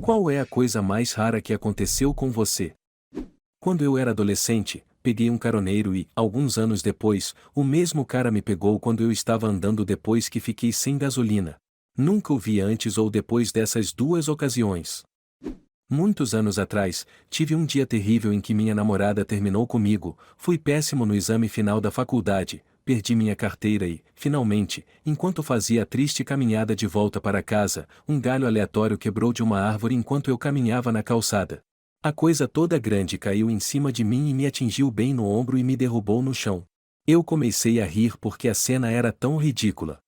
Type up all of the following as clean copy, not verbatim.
Qual é a coisa mais rara que aconteceu com você? Quando eu era adolescente, peguei um caroneiro e, alguns anos depois, o mesmo cara me pegou quando eu estava andando depois que fiquei sem gasolina. Nunca o vi antes ou depois dessas duas ocasiões. Muitos anos atrás, tive um dia terrível em que minha namorada terminou comigo, fui péssimo no exame final da faculdade, perdi minha carteira e, finalmente, enquanto fazia a triste caminhada de volta para casa, um galho aleatório quebrou de uma árvore enquanto eu caminhava na calçada. A coisa toda grande caiu em cima de mim e me atingiu bem no ombro e me derrubou no chão. Eu comecei a rir porque a cena era tão ridícula.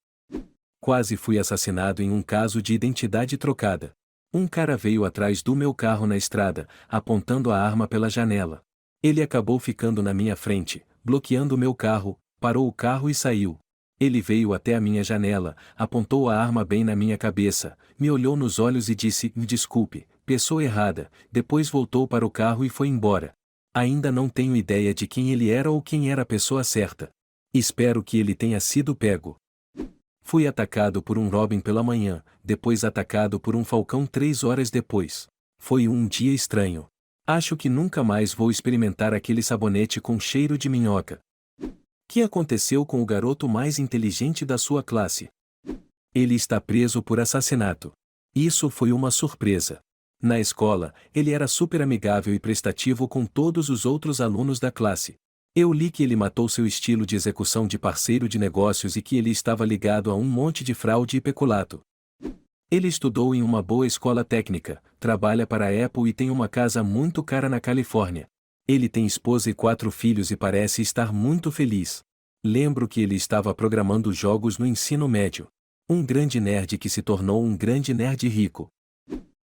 Quase fui assassinado em um caso de identidade trocada. Um cara veio atrás do meu carro na estrada, apontando a arma pela janela. Ele acabou ficando na minha frente, bloqueando o meu carro, parou o carro e saiu. Ele veio até a minha janela, apontou a arma bem na minha cabeça, me olhou nos olhos e disse: "Me desculpe, pessoa errada", depois voltou para o carro e foi embora. Ainda não tenho ideia de quem ele era ou quem era a pessoa certa. Espero que ele tenha sido pego. Fui atacado por um robin pela manhã, depois atacado por um falcão 3 horas depois. Foi um dia estranho. Acho que nunca mais vou experimentar aquele sabonete com cheiro de minhoca. Que aconteceu com o garoto mais inteligente da sua classe? Ele está preso por assassinato. Isso foi uma surpresa. Na escola, ele era super amigável e prestativo com todos os outros alunos da classe. Eu li que ele matou seu estilo de execução de parceiro de negócios e que ele estava ligado a um monte de fraude e peculato. Ele estudou em uma boa escola técnica, trabalha para a Apple e tem uma casa muito cara na Califórnia. Ele tem esposa e 4 filhos e parece estar muito feliz. Lembro que ele estava programando jogos no ensino médio. Um grande nerd que se tornou um grande nerd rico.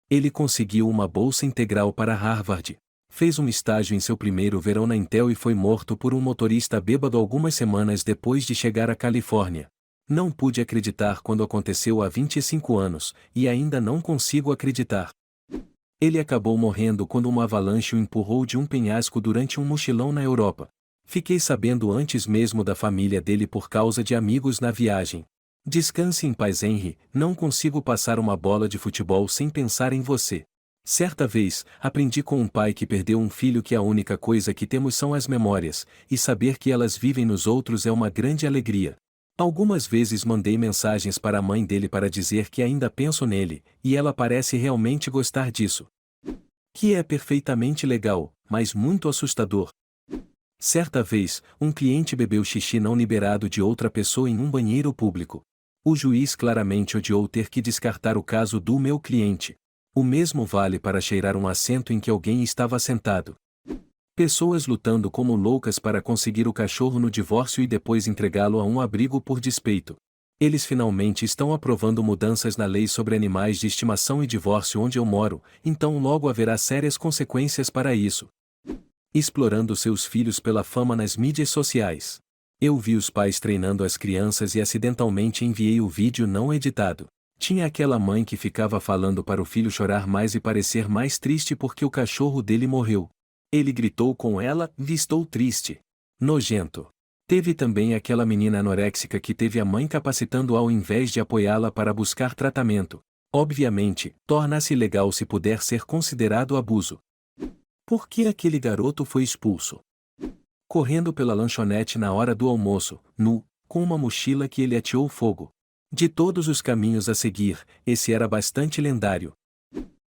Ele conseguiu uma bolsa integral para Harvard. Fez um estágio em seu primeiro verão na Intel e foi morto por um motorista bêbado algumas semanas depois de chegar à Califórnia. Não pude acreditar quando aconteceu há 25 anos, e ainda não consigo acreditar. Ele acabou morrendo quando uma avalanche o empurrou de um penhasco durante um mochilão na Europa. Fiquei sabendo antes mesmo da família dele por causa de amigos na viagem. Descanse em paz, Henry, não consigo passar uma bola de futebol sem pensar em você. Certa vez, aprendi com um pai que perdeu um filho que a única coisa que temos são as memórias, e saber que elas vivem nos outros é uma grande alegria. Algumas vezes mandei mensagens para a mãe dele para dizer que ainda penso nele, e ela parece realmente gostar disso. Que é perfeitamente legal, mas muito assustador. Certa vez, um cliente bebeu xixi não liberado de outra pessoa em um banheiro público. O juiz claramente odiou ter que descartar o caso do meu cliente. O mesmo vale para cheirar um assento em que alguém estava sentado. Pessoas lutando como loucas para conseguir o cachorro no divórcio e depois entregá-lo a um abrigo por despeito. Eles finalmente estão aprovando mudanças na lei sobre animais de estimação e divórcio onde eu moro, então logo haverá sérias consequências para isso. Explorando seus filhos pela fama nas mídias sociais. Eu vi os pais treinando as crianças e acidentalmente enviei o vídeo não editado. Tinha aquela mãe que ficava falando para o filho chorar mais e parecer mais triste porque o cachorro dele morreu. Ele gritou com ela: "Estou triste." Nojento. Teve também aquela menina anoréxica que teve a mãe capacitando ao invés de apoiá-la para buscar tratamento. Obviamente, torna-se legal se puder ser considerado abuso. Por que aquele garoto foi expulso? Correndo pela lanchonete na hora do almoço, nu, com uma mochila que ele ateou fogo. De todos os caminhos a seguir, esse era bastante lendário.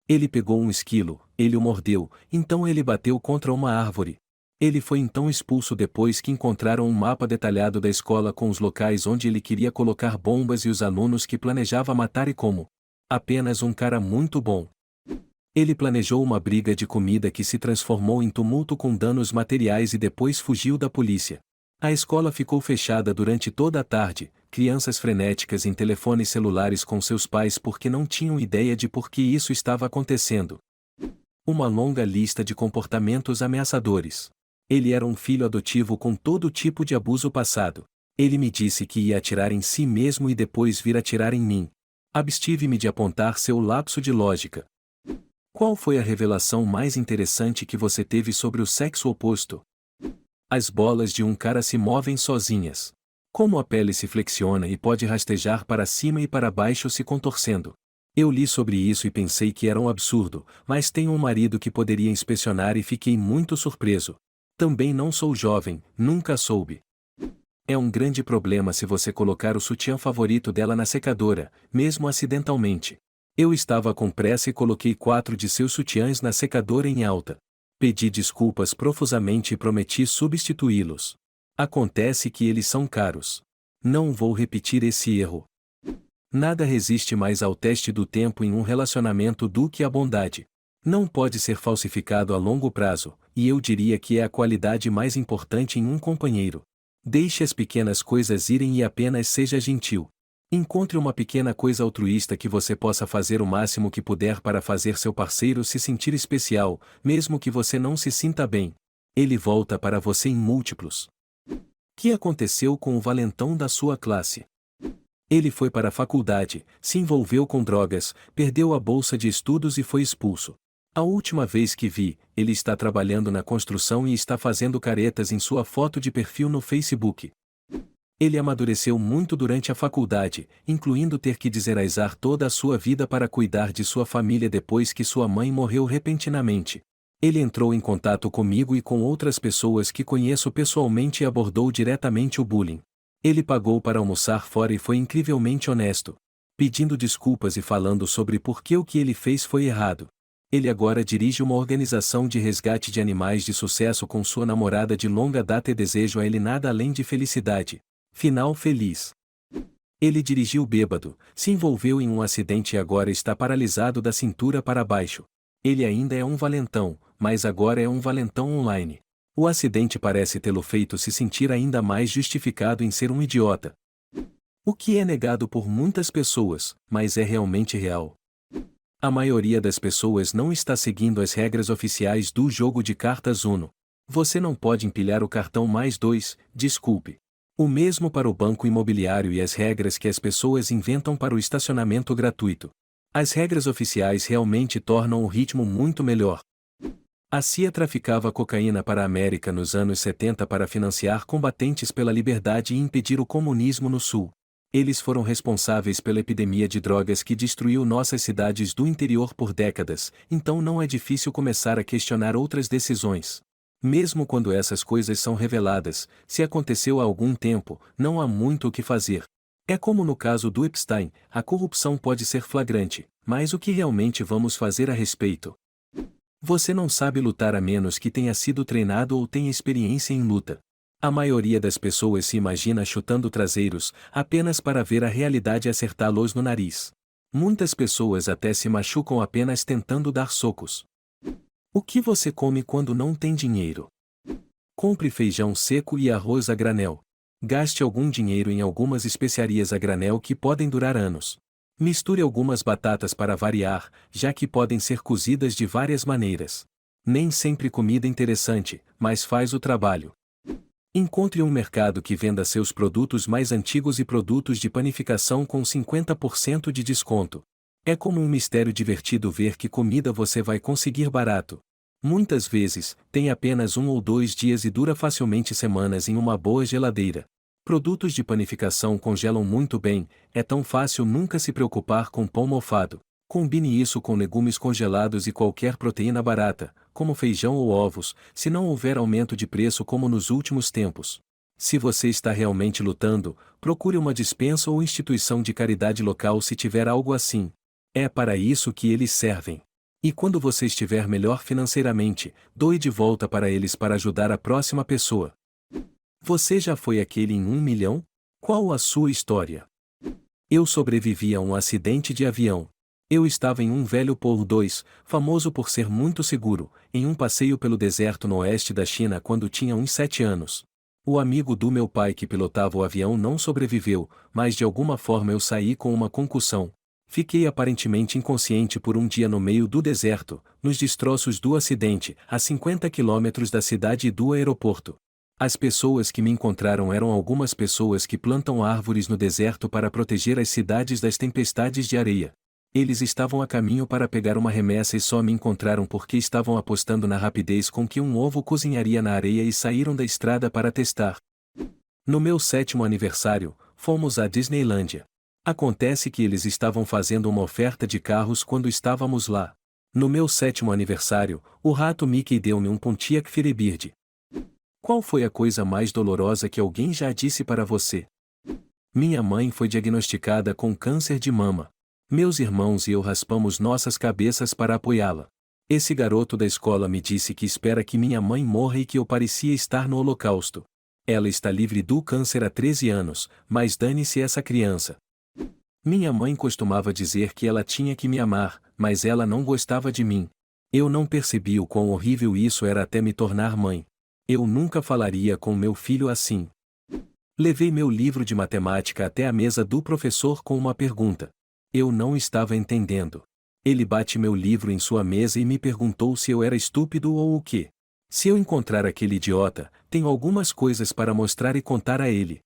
Ele pegou um esquilo, ele o mordeu, então ele bateu contra uma árvore. Ele foi então expulso depois que encontraram um mapa detalhado da escola com os locais onde ele queria colocar bombas e os alunos que planejava matar e como. Apenas um cara muito bom. Ele planejou uma briga de comida que se transformou em tumulto com danos materiais e depois fugiu da polícia. A escola ficou fechada durante toda a tarde, crianças frenéticas em telefones celulares com seus pais porque não tinham ideia de por que isso estava acontecendo. Uma longa lista de comportamentos ameaçadores. Ele era um filho adotivo com todo tipo de abuso passado. Ele me disse que ia atirar em si mesmo e depois vir atirar em mim. Abstive-me de apontar seu lapso de lógica. Qual foi a revelação mais interessante que você teve sobre o sexo oposto? As bolas de um cara se movem sozinhas. Como a pele se flexiona e pode rastejar para cima e para baixo se contorcendo. Eu li sobre isso e pensei que era um absurdo, mas tenho um marido que poderia inspecionar e fiquei muito surpreso. Também não sou jovem, nunca soube. É um grande problema se você colocar o sutiã favorito dela na secadora, mesmo acidentalmente. Eu estava com pressa e coloquei 4 de seus sutiãs na secadora em alta. Pedi desculpas profusamente e prometi substituí-los. Acontece que eles são caros. Não vou repetir esse erro. Nada resiste mais ao teste do tempo em um relacionamento do que a bondade. Não pode ser falsificado a longo prazo, e eu diria que é a qualidade mais importante em um companheiro. Deixe as pequenas coisas irem e apenas seja gentil. Encontre uma pequena coisa altruísta que você possa fazer o máximo que puder para fazer seu parceiro se sentir especial, mesmo que você não se sinta bem. Ele volta para você em múltiplos. O que aconteceu com o valentão da sua classe? Ele foi para a faculdade, se envolveu com drogas, perdeu a bolsa de estudos e foi expulso. A última vez que vi, ele está trabalhando na construção e está fazendo caretas em sua foto de perfil no Facebook. Ele amadureceu muito durante a faculdade, incluindo ter que deserasar toda a sua vida para cuidar de sua família depois que sua mãe morreu repentinamente. Ele entrou em contato comigo e com outras pessoas que conheço pessoalmente e abordou diretamente o bullying. Ele pagou para almoçar fora e foi incrivelmente honesto, pedindo desculpas e falando sobre por que o que ele fez foi errado. Ele agora dirige uma organização de resgate de animais de sucesso com sua namorada de longa data e desejo a ele nada além de felicidade. Final feliz. Ele dirigiu bêbado, se envolveu em um acidente e agora está paralisado da cintura para baixo. Ele ainda é um valentão, mas agora é um valentão online. O acidente parece tê-lo feito se sentir ainda mais justificado em ser um idiota. O que é negado por muitas pessoas, mas é realmente real. A maioria das pessoas não está seguindo as regras oficiais do jogo de cartas Uno. Você não pode empilhar o cartão mais 2, desculpe. O mesmo para o banco imobiliário e as regras que as pessoas inventam para o estacionamento gratuito. As regras oficiais realmente tornam o ritmo muito melhor. A CIA traficava cocaína para a América nos anos 70 para financiar combatentes pela liberdade e impedir o comunismo no Sul. Eles foram responsáveis pela epidemia de drogas que destruiu nossas cidades do interior por décadas, então não é difícil começar a questionar outras decisões. Mesmo quando essas coisas são reveladas, se aconteceu há algum tempo, não há muito o que fazer. É como no caso do Epstein, a corrupção pode ser flagrante, mas o que realmente vamos fazer a respeito? Você não sabe lutar a menos que tenha sido treinado ou tenha experiência em luta. A maioria das pessoas se imagina chutando traseiros, apenas para ver a realidade e acertá-los no nariz. Muitas pessoas até se machucam apenas tentando dar socos. O que você come quando não tem dinheiro? Compre feijão seco e arroz a granel. Gaste algum dinheiro em algumas especiarias a granel que podem durar anos. Misture algumas batatas para variar, já que podem ser cozidas de várias maneiras. Nem sempre comida interessante, mas faz o trabalho. Encontre um mercado que venda seus produtos mais antigos e produtos de panificação com 50% de desconto. É como um mistério divertido ver que comida você vai conseguir barato. Muitas vezes, tem apenas 1 ou 2 dias e dura facilmente semanas em uma boa geladeira. Produtos de panificação congelam muito bem, é tão fácil nunca se preocupar com pão mofado. Combine isso com legumes congelados e qualquer proteína barata, como feijão ou ovos, se não houver aumento de preço como nos últimos tempos. Se você está realmente lutando, procure uma despensa ou instituição de caridade local se tiver algo assim. É para isso que eles servem. E quando você estiver melhor financeiramente, doe de volta para eles para ajudar a próxima pessoa. Você já foi aquele em 1 milhão? Qual a sua história? Eu sobrevivi a um acidente de avião. Eu estava em um velho Polo 2, famoso por ser muito seguro, em um passeio pelo deserto no oeste da China quando tinha uns 7 anos. O amigo do meu pai que pilotava o avião não sobreviveu, mas de alguma forma eu saí com uma concussão. Fiquei aparentemente inconsciente por um dia no meio do deserto, nos destroços do acidente, a 50 quilômetros da cidade e do aeroporto. As pessoas que me encontraram eram algumas pessoas que plantam árvores no deserto para proteger as cidades das tempestades de areia. Eles estavam a caminho para pegar uma remessa e só me encontraram porque estavam apostando na rapidez com que um ovo cozinharia na areia e saíram da estrada para testar. No meu 7º aniversário, fomos à Disneylândia. Acontece que eles estavam fazendo uma oferta de carros quando estávamos lá. No meu 7º aniversário, o rato Mickey deu-me um Pontiac Firebird. Qual foi a coisa mais dolorosa que alguém já disse para você? Minha mãe foi diagnosticada com câncer de mama. Meus irmãos e eu raspamos nossas cabeças para apoiá-la. Esse garoto da escola me disse que espera que minha mãe morra e que eu parecia estar no holocausto. Ela está livre do câncer há 13 anos, mas dane-se essa criança. Minha mãe costumava dizer que ela tinha que me amar, mas ela não gostava de mim. Eu não percebi o quão horrível isso era até me tornar mãe. Eu nunca falaria com meu filho assim. Levei meu livro de matemática até a mesa do professor com uma pergunta. Eu não estava entendendo. Ele bate meu livro em sua mesa e me perguntou se eu era estúpido ou o quê. Se eu encontrar aquele idiota, tenho algumas coisas para mostrar e contar a ele.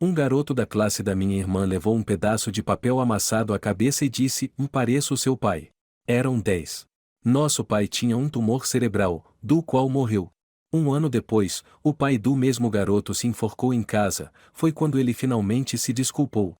Um garoto da classe da minha irmã levou um pedaço de papel amassado à cabeça e disse: pareço seu pai. Eram 10. Nosso pai tinha um tumor cerebral, do qual morreu. Um ano depois, o pai do mesmo garoto se enforcou em casa. Foi quando ele finalmente se desculpou.